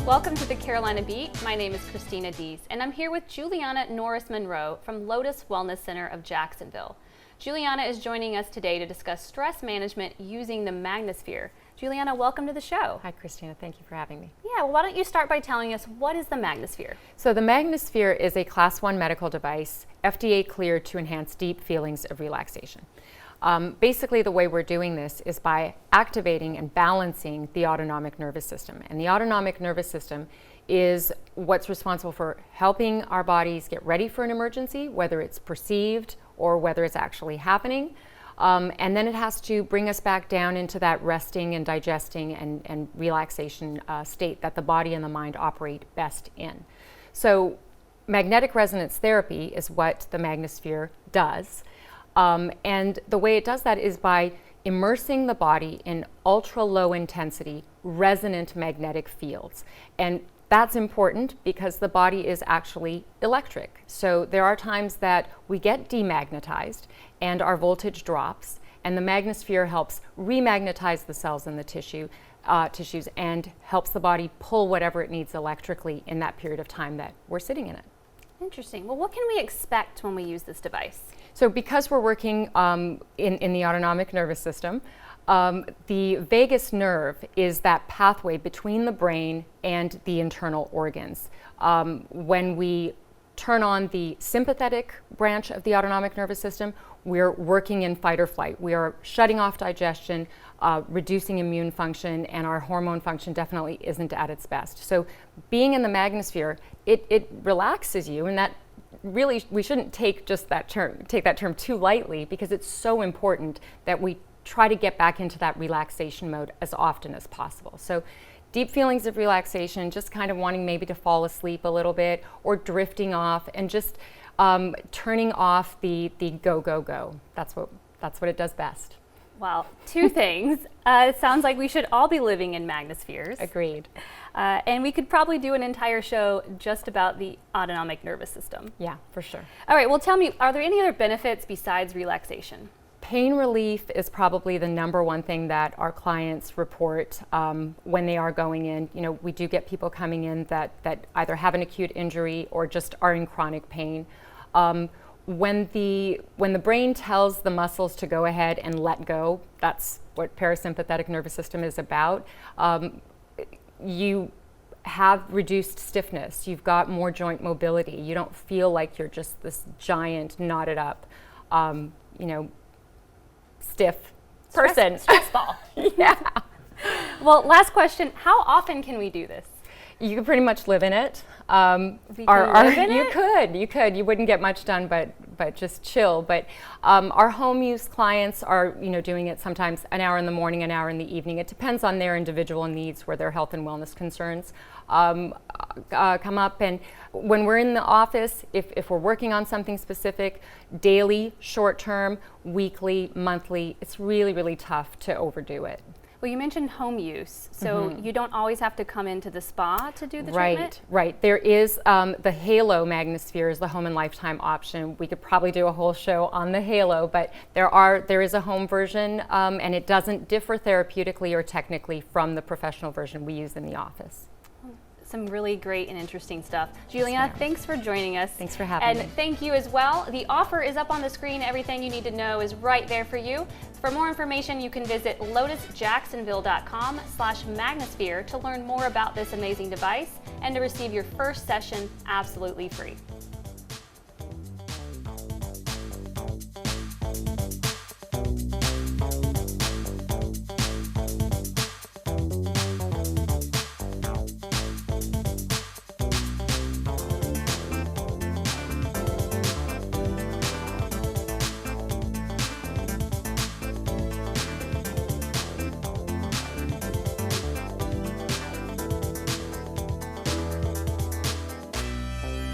Welcome to the Carolina Beat. My name is Christina Dees, and I'm here with Juliana Norris-Monroe from Lotus Wellness Center of Jacksonville. Juliana is joining us today to discuss stress management using the Magnus Fear. Juliana, welcome to the show. Hi, Christina. Thank you for having me. Yeah, well, why don't you start by telling us what is the Magnus Fear? So the Magnus Fear is a Class 1 medical device, FDA cleared to enhance deep feelings of relaxation. Basically, the way we're doing this is by activating and balancing the autonomic nervous system. And the autonomic nervous system is what's responsible for helping our bodies get ready for an emergency, whether it's perceived or whether it's actually happening. And then it has to bring us back down into that resting and digesting and relaxation state that the body and the mind operate best in. So magnetic resonance therapy is what the Magnus Fear does. And the way it does that is by immersing the body in ultra low intensity resonant magnetic fields. And that's important because the body is actually electric. So there are times that we get demagnetized and our voltage drops, and the Magnus Fear helps remagnetize the cells in the tissues and helps the body pull whatever it needs electrically in that period of time that we're sitting in it. Interesting. Well, what can we expect when we use this device? So because we're working in the autonomic nervous system, the vagus nerve is that pathway between the brain and the internal organs. When we turn on the sympathetic branch of the autonomic nervous system, we're working in fight or flight. We are shutting off digestion, reducing immune function, and our hormone function definitely isn't at its best. So being in the Magnus Fear, it relaxes you, and that really, we shouldn't take that term too lightly, because it's so important that we try to get back into that relaxation mode as often as possible. So deep feelings of relaxation, just kind of wanting maybe to fall asleep a little bit or drifting off, and just turning off the go, go, go. That's what it does best. Well, two things. It sounds like we should all be living in Magnus Fears. Agreed. And we could probably do an entire show just about the autonomic nervous system. Yeah, for sure. All right, well, tell me, are there any other benefits besides relaxation? Pain relief is probably the number one thing that our clients report when they are going in. You know, we do get people coming in that either have an acute injury or just are in chronic pain. When the brain tells the muscles to go ahead and let go, that's what parasympathetic nervous system is about. You have reduced stiffness. You've got more joint mobility. You don't feel like you're just this giant, knotted up, stiff person. Stress ball. Yeah. Well, last question. How often can we do this? You could pretty much live in it. You could. You wouldn't get much done, but just chill. But our home use clients are, doing it sometimes an hour in the morning, an hour in the evening. It depends on their individual needs, where their health and wellness concerns come up. And when we're in the office, if we're working on something specific, daily, short term, weekly, monthly, it's really, really tough to overdo it. Well, you mentioned home use, so you don't always have to come into the spa to do the treatment? Right. There is the Halo Magnus Fear is the home and lifetime option. We could probably do a whole show on the Halo, but there is a home version, and it doesn't differ therapeutically or technically from the professional version we use in the office. Some really great and interesting stuff. Juliana, thanks for joining us. Thanks for having me. And thank you as well. The offer is up on the screen. Everything you need to know is right there for you. For more information, you can visit lotusjacksonville.com/Magnus Fear to learn more about this amazing device and to receive your first session absolutely free.